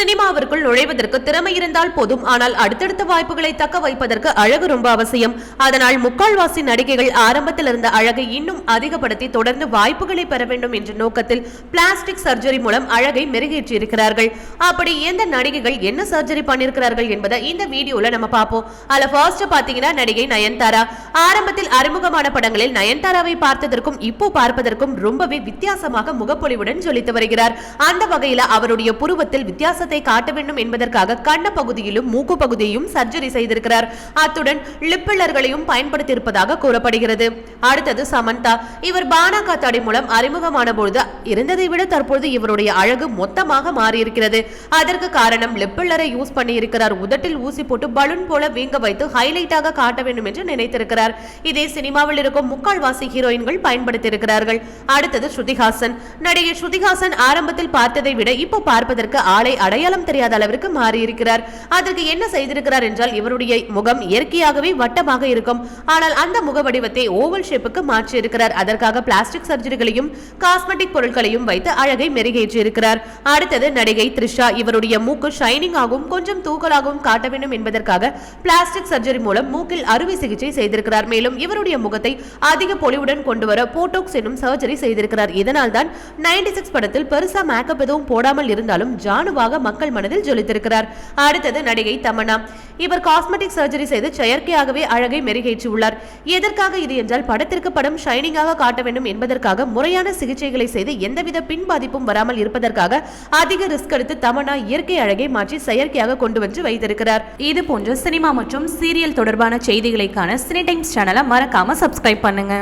சினிமாவிற்குள் நுழைவதற்கு திறமை இருந்தால் போதும், ஆனால் அடுத்தடுத்த வாய்ப்புகளை தக்க வைப்பதற்கு அழகு ரொம்ப அவசியம். அதனால் முக்கால்வாசி நடிகைகள் ஆரம்பத்தில் இருந்த அழகை இன்னும் அதிகப்படுத்தி தொடர்ந்து வாய்ப்புகளை பெற வேண்டும் என்ற நோக்கத்தில் பிளாஸ்டிக் சர்ஜரி மூலம் அழகை மெருகேற்றியிருக்கிறார்கள். அப்படி எந்த நடிகைகள் என்ன சர்ஜரி பண்ணிருக்கிறார்கள் என்பதை இந்த வீடியோல நம்ம பார்ப்போம். அதுல ஃபர்ஸ்ட் பாத்தீங்கன்னா நடிகை நயன்தாரா. ஆரம்பத்தில் அறிமுகமான படங்களில் நயன்தாராவை பார்த்ததற்கும் இப்போ பார்ப்பதற்கும் ரொம்பவே வித்தியாசமாக முகப்பொலிவுடன் ஜொலித்து வருகிறார். அந்த வகையில அவருடைய புருவத்தில் வித்தியாசத்தை காட்ட வேண்டும் என்பதற்காக கண்ண பகுதியிலும் மூக்கு பகுதியையும் சர்ஜரி செய்திருக்கிறார். அத்துடன் லிப்பில்லர்களையும் பயன்படுத்தி இருப்பதாக கூறப்படுகிறது. அடுத்தது சமந்தா. இவர் பானா காத்தாடி மூலம் அறிமுகமான பொழுது இருந்ததை விட தற்போது இவருடைய அழகு மொத்தமாக மாறியிருக்கிறது. அதற்கு காரணம் லிப்பில்லரை யூஸ் பண்ணி இருக்கிறார். உதட்டில் ஊசி போட்டு பலூன் போல வீங்க வைத்து ஹைலைட்டாக காட்ட வேண்டும் என்று நினைத்திருக்கிறார். இதே சினிமாவில் இருக்கும் முக்கால்வாசி ஹீரோயின்கள் பயன்படுத்தி இருக்கிறார்கள். அடுத்தது ஸ்ருதிஹாசன். நடிகை ஸ்ருதிஹாசன் ஆரம்பத்தில் பார்த்ததை விட இப்போ பார்ப்பதற்கு ஆளை அடையாளம் தெரியாத அளவிற்கு மாறியிருக்கிறார். அதற்கு என்ன செய்திருக்கிறார் என்றால் இவருடைய முகம் இயற்கையாகவே வட்டமாக இருக்கும். ஆனால் அந்த முக வடிவத்தை ஓவல் ஷேப்புக்கு மாற்றி இருக்கிறார். அதற்காக பிளாஸ்டிக் சர்ஜரிகளையும் காஸ்மெட்டிக் பொருட்களையும் வைத்து அழகை மெருகேற்றி இருக்கிறார். அடுத்தது நடிகை த்ரிஷா. இவருடைய மூக்கு ஷைனிங் ஆகவும் கொஞ்சம் தூக்கலாகவும் காட்ட வேண்டும் என்பதற்காக பிளாஸ்டிக் சர்ஜரி மூலம் மூக்கில் அறுவை சிகிச்சை செய்திருக்கிறார். மேலும் இவருடைய முகத்தை அதிக பொலிவுடன் கொண்டு வர போட்டோக்ஸ் எனும் சர்ஜரி செய்திருக்கிறார். இதனால் தான் 96 படத்தில் பெருசா மேக்கப் எதுவும் போடாமல் இருந்தாலும் ஜானுவாக மக்கள் மனதில் ஜொலித்திருக்கிறார். அடுத்தது நடிகை தமன்னா. இவர் காஸ்மெட்டிக் சர்ஜரி செய்து செயற்கையாகவே அழகை மெருகேற்றி உள்ளார். எதற்காக இது என்றால் படத்திற்கு படம் ஷைனிங்காக காட்ட வேண்டும் என்பதற்காக முறையான சிகிச்சைகளை செய்து எந்தவித பின் பாதிப்பும் வராமல் இருப்பதற்காக அதிக ரிஸ்க் எடுத்து தமன்னா இயற்கை அழகை மாற்றி செயற்கையாக கொண்டு வந்து வைத்திருக்கிறார். இது போன்ற சினிமா மற்றும் சீரியல் தொடர்பான செய்திகளை காண சினி டைம்ஸ் சேனலை மறக்காம சப்ஸ்கிரைப் பண்ணுங்க.